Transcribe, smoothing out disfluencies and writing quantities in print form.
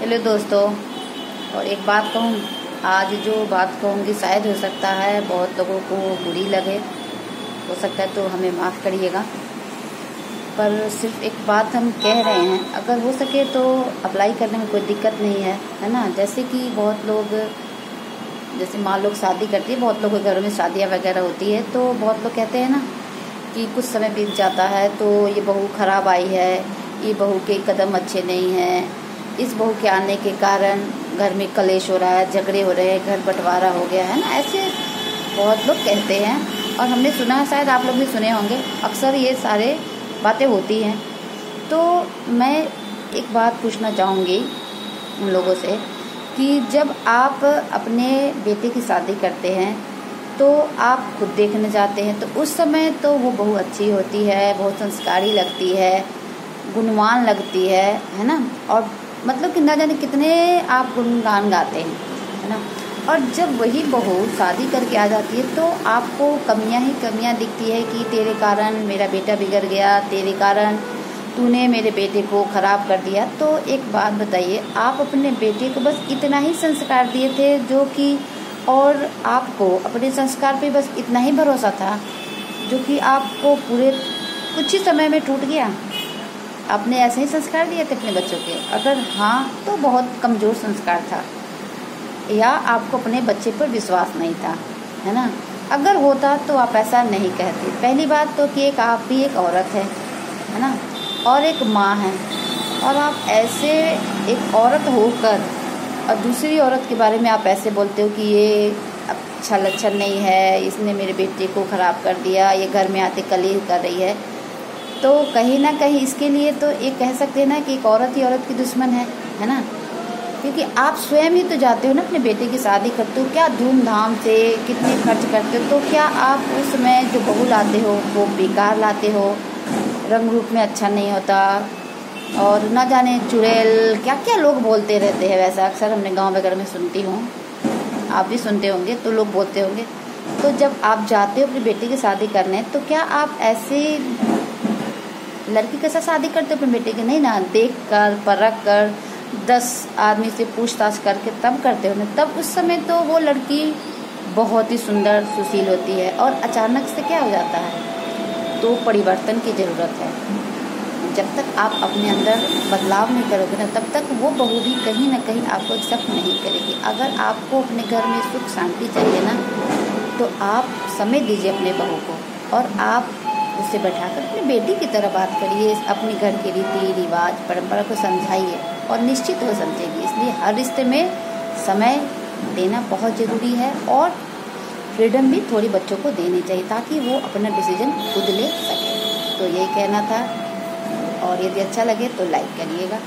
Hello दोस्तों। और एक बात कहूँ, आज जो बात कहूँगी शायद हो सकता है बहुत लोगों को बुरी लगे, हो सकता है तो हमें माफ़ करिएगा। पर सिर्फ एक बात हम कह रहे हैं, अगर हो सके तो अप्लाई करने में कोई दिक्कत नहीं है ना। जैसे कि बहुत लोग, जैसे माँ लोग शादी करती है, बहुत लोगों के घरों में शादियाँ वगैरह होती है, तो बहुत लोग कहते हैं ना कि कुछ समय बीत जाता है तो ये बहू खराब आई है, ये बहू के कदम अच्छे नहीं हैं, इस बहू के आने के कारण घर में कलेश हो रहा है, झगड़े हो रहे हैं, घर बंटवारा हो गया है ना। ऐसे बहुत लोग कहते हैं और हमने सुना है, शायद आप लोग भी सुने होंगे। अक्सर ये सारे बातें होती हैं। तो मैं एक बात पूछना चाहूँगी उन लोगों से कि जब आप अपने बेटे की शादी करते हैं तो आप खुद देखने जाते हैं, तो उस समय तो वो बहू अच्छी होती है, बहुत संस्कारी लगती है, गुणवान लगती है ना। और मतलब कि न जाने कितने आप गुणगान गाते हैं, है ना। और जब वही बहू शादी करके आ जाती है तो आपको कमियां ही कमियां दिखती है कि तेरे कारण मेरा बेटा बिगड़ गया, तेरे कारण तूने मेरे बेटे को ख़राब कर दिया। तो एक बात बताइए, आप अपने बेटे को बस इतना ही संस्कार दिए थे जो कि, और आपको अपने संस्कार पे बस इतना ही भरोसा था जो कि आपको पूरे कुछ ही समय में टूट गया। आपने ऐसे ही संस्कार दिए थे अपने बच्चों के? अगर हाँ तो बहुत कमज़ोर संस्कार था, या आपको अपने बच्चे पर विश्वास नहीं था, है ना। अगर होता तो आप ऐसा नहीं कहते। पहली बात तो कि आप भी एक औरत है ना, और एक माँ है, और आप ऐसे एक औरत होकर और दूसरी औरत के बारे में आप ऐसे बोलते हो कि ये अच्छा लक्षण नहीं है, इसने मेरे बेटे को ख़राब कर दिया, ये घर में आते कलेश कर रही है। तो कहीं ना कहीं इसके लिए तो एक कह सकते हैं ना कि एक औरत ही औरत की दुश्मन है ना। क्योंकि आप स्वयं ही तो जाते हो ना अपने बेटे की शादी करते हो, क्या धूमधाम से कितने खर्च करते हो, तो क्या आप उसमें जो बहू लाते हो वो बेकार लाते हो, रंग रूप में अच्छा नहीं होता, और ना जाने चुड़ैल क्या क्या लोग बोलते रहते हैं। वैसा अक्सर हमने गाँव वगैरह में सुनती हूँ, आप भी सुनते होंगे, तो लोग बोलते होंगे। तो जब आप जाते हो अपने बेटे की शादी करने, तो क्या आप ऐसे लड़की के साथ शादी करते हो अपने बेटे के? नहीं ना, देख कर परख कर 10 आदमी से पूछताछ करके तब करते हो ना। तब उस समय तो वो लड़की बहुत ही सुंदर सुशील होती है, और अचानक से क्या हो जाता है, तो परिवर्तन की ज़रूरत है। जब तक आप अपने अंदर बदलाव नहीं करोगे ना, तब तक वो बहू भी कहीं ना कहीं आपको एक्सेप्ट नहीं करेगी। अगर आपको अपने घर में सुख शांति चाहिए ना, तो आप समय दीजिए अपने बहू को, और आप उससे बैठाकर अपनी बेटी की तरह बात करिए, अपने घर के रीति रिवाज परंपरा को समझाइए, और निश्चित वो समझेगी। इसलिए हर रिश्ते में समय देना बहुत ज़रूरी है, और फ्रीडम भी थोड़ी बच्चों को देनी चाहिए ताकि वो अपना डिसीजन खुद ले सके। तो यही कहना था, और यदि अच्छा लगे तो लाइक करिएगा।